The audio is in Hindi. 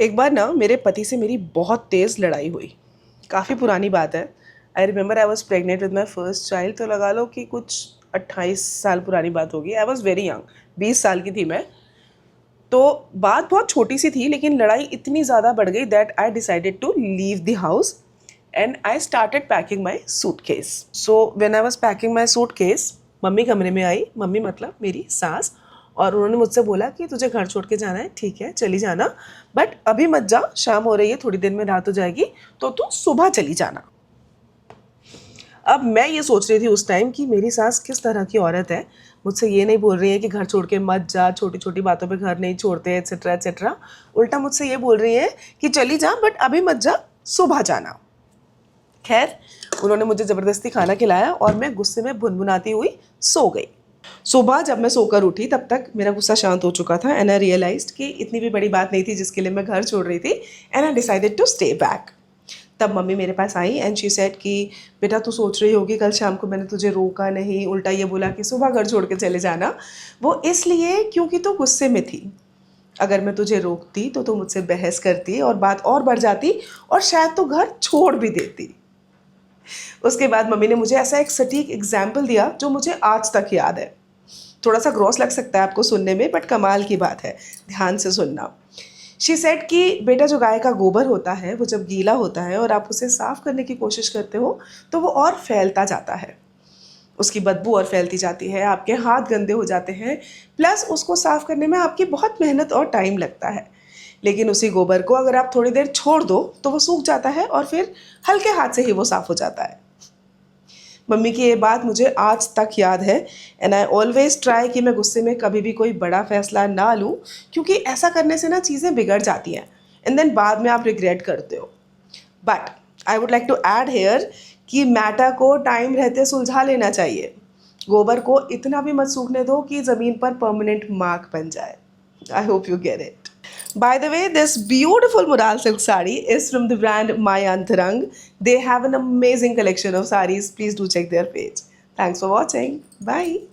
एक बार ना मेरे पति से मेरी बहुत तेज़ लड़ाई हुई। काफ़ी पुरानी बात है। I remember I was pregnant with my first child, तो लगा लो कि कुछ 28 साल पुरानी बात होगी। आई वॉज वेरी यंग, 20 साल की थी मैं। तो बात बहुत छोटी सी थी, लेकिन लड़ाई इतनी ज़्यादा बढ़ गई that I decided to leave the house and I started packing my suitcase. So when I was packing my suitcase, mummy कमरे में आई, मम्मी मतलब मेरी सास, और उन्होंने मुझसे बोला कि तुझे घर छोड़ के जाना है, ठीक है चली जाना, बट अभी मत जा, शाम हो रही है, थोड़ी देर में रात हो जाएगी, तो तू सुबह चली जाना। अब मैं ये सोच रही थी उस टाइम कि मेरी सास किस तरह की औरत है, मुझसे ये नहीं बोल रही है कि घर छोड़ के मत जा, छोटी छोटी बातों पे घर नहीं छोड़ते, एट्सेट्रा एट्सेट्रा। उल्टा मुझसे ये बोल रही है कि चली जा बट अभी मत जा, सुबह जाना। खैर, उन्होंने मुझे ज़बरदस्ती खाना खिलाया और मैं गुस्से में भुनभुनाती हुई सो गई। सुबह जब मैं सोकर उठी तब तक मेरा गुस्सा शांत हो चुका था एंड आई रियलाइज्ड कि इतनी भी बड़ी बात नहीं थी जिसके लिए मैं घर छोड़ रही थी, and I decided to stay back. तब मम्मी मेरे पास आई एंड शी सेड कि बेटा तू सोच रही होगी कल शाम को मैंने तुझे रोका नहीं, उल्टा ये बोला कि सुबह घर छोड़ के चले जाना। वो इसलिए क्योंकि तू गुस्से में थी। अगर मैं तुझे रोकती तो तू मुझसे बहस करती और बात और बढ़ जाती और शायद तो घर छोड़ भी देती। उसके बाद मम्मी ने मुझे ऐसा एक सटीक एग्जाम्पल दिया जो मुझे आज तक याद है। थोड़ा सा ग्रॉस लग सकता है आपको सुनने में, बट कमाल की बात है, ध्यान से सुनना। शी सेड कि बेटा जो गाय का गोबर होता है वो जब गीला होता है और आप उसे साफ़ करने की कोशिश करते हो तो वो और फैलता जाता है, उसकी बदबू और फैलती जाती है, आपके हाथ गंदे हो जाते हैं, प्लस उसको साफ़ करने में आपकी बहुत मेहनत और टाइम लगता है। लेकिन उसी गोबर को अगर आप थोड़ी देर छोड़ दो तो वो सूख जाता है और फिर हल्के हाथ से ही वो साफ़ हो जाता है। मम्मी की ये बात मुझे आज तक याद है एंड आई ऑलवेज ट्राई कि मैं गुस्से में कभी भी कोई बड़ा फैसला ना लूँ, क्योंकि ऐसा करने से ना चीज़ें बिगड़ जाती हैं एंड देन बाद में आप रिग्रेट करते हो। But I would like to add here कि मैटर को टाइम रहते सुलझा लेना चाहिए। गोबर को इतना भी मत सूखने दो कि ज़मीन पर परमानेंट मार्क बन जाए। I hope you get it. By the way, this beautiful Mural silk sari is from the brand My Antarang. They have an amazing collection of saris. Please do check their page. Thanks for watching. Bye.